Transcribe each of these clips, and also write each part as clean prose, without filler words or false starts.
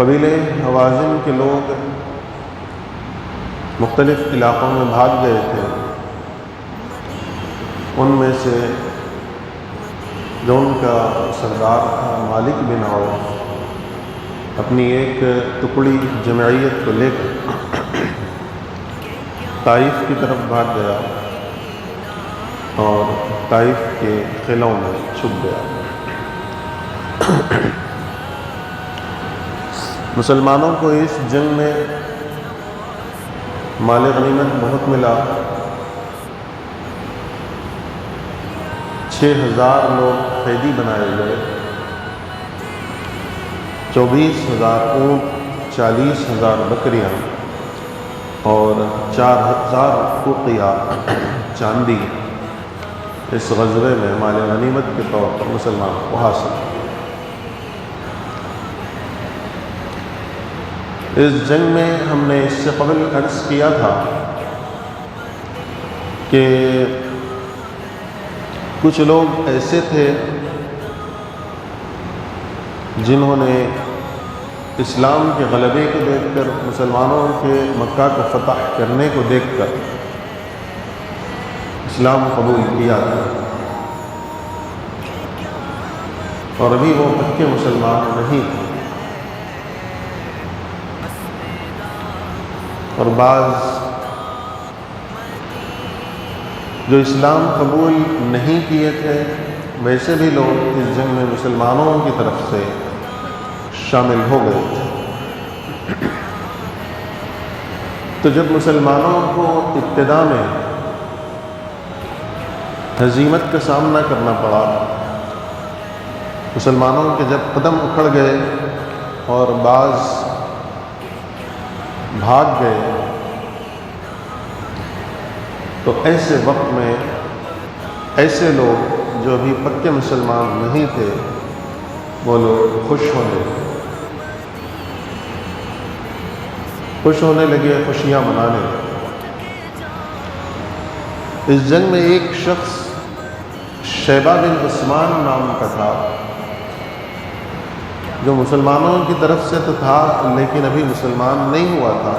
قبیلے حوازن کے لوگ مختلف علاقوں میں بھاگ گئے تھے، ان میں سے جو ان کا سردار تھا مالک بن عوف اپنی ایک ٹکڑی جمعیت کو لے کر طائف کی طرف بھاگ گیا اور طائف کے قلعوں میں چھپ گیا۔ مسلمانوں کو اس جنگ میں مال غنیمت بہت ملا، 6000 لوگ قیدی بنائے گئے، 24,000 اونٹ، 40,000 بکریاں اور 4,000 قوقیہ چاندی اس غزوے میں مال غنیمت کے طور پر مسلمانوں کو حاصل۔ اس جنگ میں ہم نے اس سے قبل عرض کیا تھا کہ کچھ لوگ ایسے تھے جنہوں نے اسلام کے غلبے کو دیکھ کر، مسلمانوں کے مکہ کو فتح کرنے کو دیکھ کر اسلام قبول کیا تھا، اور ابھی وہ پکے مسلمان نہیں تھے، اور بعض جو اسلام قبول نہیں کیے تھے ویسے بھی لوگ اس جنگ میں مسلمانوں کی طرف سے شامل ہو گئے تھے۔ تو جب مسلمانوں کو ابتدا میں ہزیمت کا سامنا کرنا پڑا، مسلمانوں کے جب قدم اکھڑ گئے اور بعض بھاگ گئے، تو ایسے وقت میں ایسے لوگ جو ابھی پکے مسلمان نہیں تھے وہ لوگ خوش ہونے لگے، خوشیاں منانے لگے۔ اس جنگ میں ایک شخص شیبہ بن عثمان نام کا تھا، جو مسلمانوں کی طرف سے تو تھا لیکن ابھی مسلمان نہیں ہوا تھا،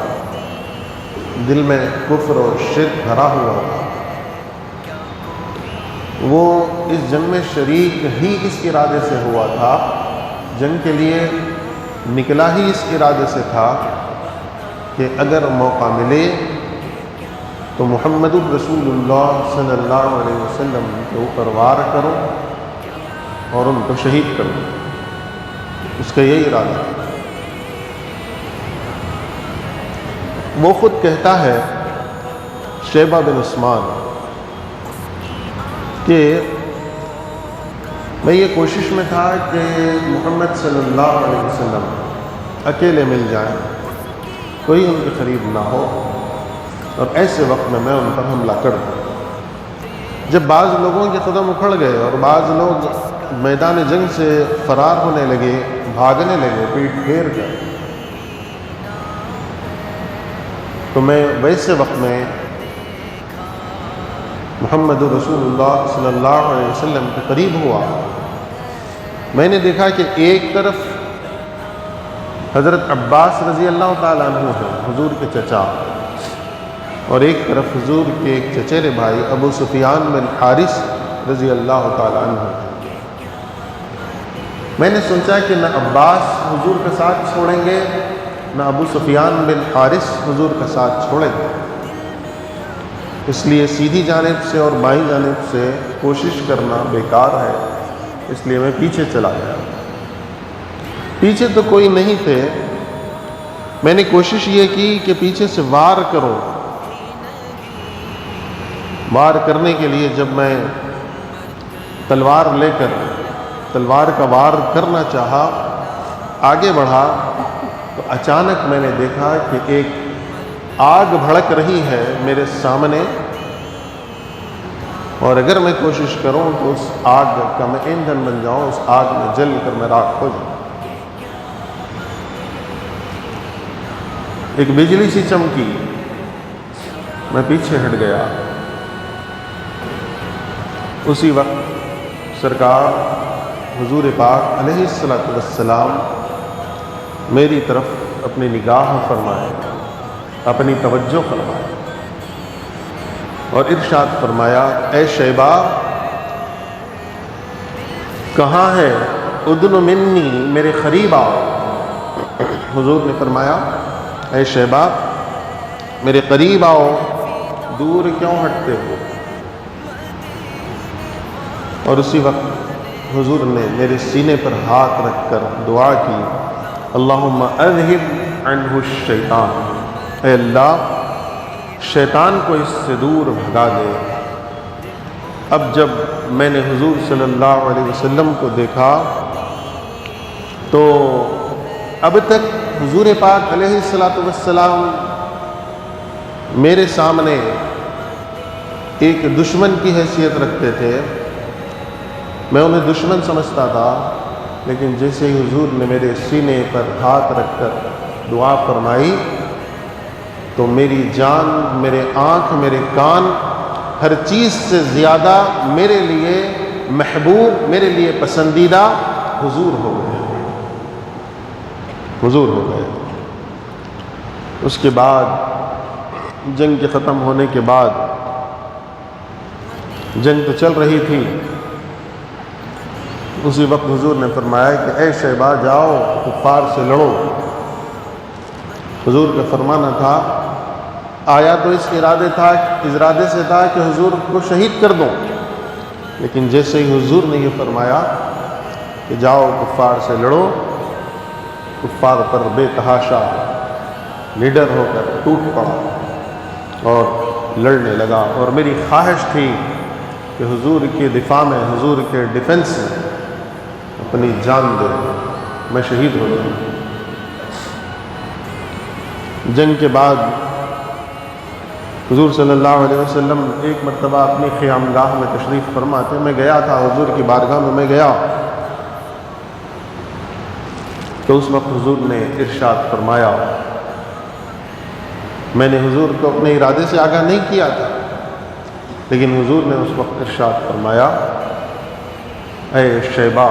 دل میں کفر اور شرک بھرا ہوا تھا۔ وہ اس جنگ میں شریک ہی اس ارادے سے ہوا تھا، جنگ کے لیے نکلا ہی اس ارادے سے تھا کہ اگر موقع ملے تو محمد الرسول اللہ صلی اللہ علیہ وسلم کے اوپر وار کروں اور ان کو شہید کروں، اس کا یہی ارادہ ہے۔ وہ خود کہتا ہے شیبہ بن عثمان کہ میں یہ کوشش میں تھا کہ محمد صلی اللہ علیہ وسلم اکیلے مل جائیں، کوئی ان کے قریب نہ ہو، اور ایسے وقت میں ان پر حملہ کر دوں۔ جب بعض لوگوں کے قدم اکھڑ گئے اور بعض لوگ میدان جنگ سے فرار ہونے لگے، بھاگنے لگے، پیٹ پھیر گئے، تو میں ویسے وقت میں محمد رسول اللہ صلی اللہ علیہ وسلم کے قریب ہوا۔ میں نے دیکھا کہ ایک طرف حضرت عباس رضی اللہ تعالیٰ عنہ ہے، حضور کے چچا، اور ایک طرف حضور کے ایک چچیرے بھائی ابو سفیان بن حارث رضی اللہ تعالیٰ عنہ ہے۔ میں نے سوچا کہ نہ عباس حضور کا ساتھ چھوڑیں گے، نہ ابو سفیان بن حارث حضور کا ساتھ چھوڑیں گے، اس لیے سیدھی جانب سے اور بائیں جانب سے کوشش کرنا بیکار ہے، اس لیے میں پیچھے چلا گیا۔ پیچھے تو کوئی نہیں تھے، میں نے کوشش یہ کی کہ پیچھے سے وار کروں۔ وار کرنے کے لیے جب میں تلوار لے کر تلوار کا وار کرنا چاہا، آگے بڑھا، تو اچانک میں نے دیکھا کہ ایک آگ بھڑک رہی ہے میرے سامنے، اور اگر میں کوشش کروں تو اس آگ کا میں ایندھن بن جاؤں، اس آگ میں جل کر میں راکھ ہو جاؤں۔ ایک بجلی سی چمکی، میں پیچھے ہٹ گیا۔ اسی وقت سرکار حضور پاک علیہ الصلوۃ والسلام میری طرف اپنی نگاہ فرمائے، اپنی توجہ فرمائے، اور ارشاد فرمایا اے شیبہ کہاں ہے، ادن منی میرے قریب آؤ۔ حضور نے فرمایا اے شیبہ میرے قریب آؤ، دور کیوں ہٹتے ہو؟ اور اسی وقت حضور نے میرے سینے پر ہاتھ رکھ کر دعا کی، اللہم اذہب عنہ الشیطان، اے اللہ شیطان کو اس سے دور بھگا دے۔ اب جب میں نے حضور صلی اللہ علیہ وسلم کو دیکھا تو اب تک حضور پاک علیہ السلام میرے سامنے ایک دشمن کی حیثیت رکھتے تھے، میں انہیں دشمن سمجھتا تھا، لیکن جیسے ہی حضور نے میرے سینے پر ہاتھ رکھ کر دعا فرمائی تو میری جان، میرے آنکھ، میرے کان ہر چیز سے زیادہ میرے لیے محبوب، میرے لیے پسندیدہ حضور ہو گئے، حضور ہو گئے۔ اس کے بعد جنگ کے ختم ہونے کے بعد، جنگ تو چل رہی تھی، اسی وقت حضور نے فرمایا کہ اے شیبہ جاؤ کفار سے لڑو۔ حضور کا فرمانا تھا، آیا تو اس ارادے سے تھا کہ حضور کو شہید کر دوں، لیکن جیسے ہی حضور نے یہ فرمایا کہ جاؤ کفار سے لڑو، کفار پر بے تحاشا نڈر ہو کر ٹوٹ پڑا اور لڑنے لگا، اور میری خواہش تھی کہ حضور کے دفاع میں، حضور کے ڈیفنس میں اپنی جان دے، میں شہید ہو جاؤں۔ جنگ کے بعد حضور صلی اللہ علیہ وسلم ایک مرتبہ اپنی خیام گاہ میں تشریف فرما تھے، میں گیا تھا حضور کی بارگاہ میں گیا تو اس وقت حضور نے ارشاد فرمایا، میں نے حضور کو اپنے ارادے سے آگاہ نہیں کیا تھا، لیکن حضور نے اس وقت ارشاد فرمایا اے شیبہ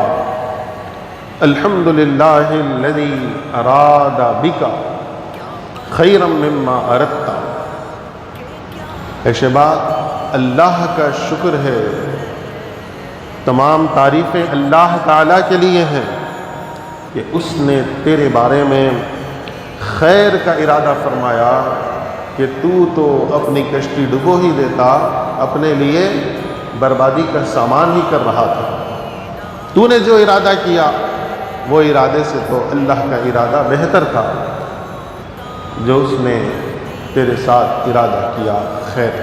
الحمدللہ الذی اراد بک خیرا مما اردت۔ اے شیبہ اللہ کا شکر ہے، تمام تعریفیں اللہ تعالیٰ کے لیے ہیں کہ اس نے تیرے بارے میں خیر کا ارادہ فرمایا کہ تو اپنی کشتی ڈبو ہی دیتا، اپنے لیے بربادی کا سامان ہی کر رہا تھا۔ تو نے جو ارادہ کیا وہ ارادے سے تو اللہ کا ارادہ بہتر تھا، جو اس نے تیرے ساتھ ارادہ کیا خیر۔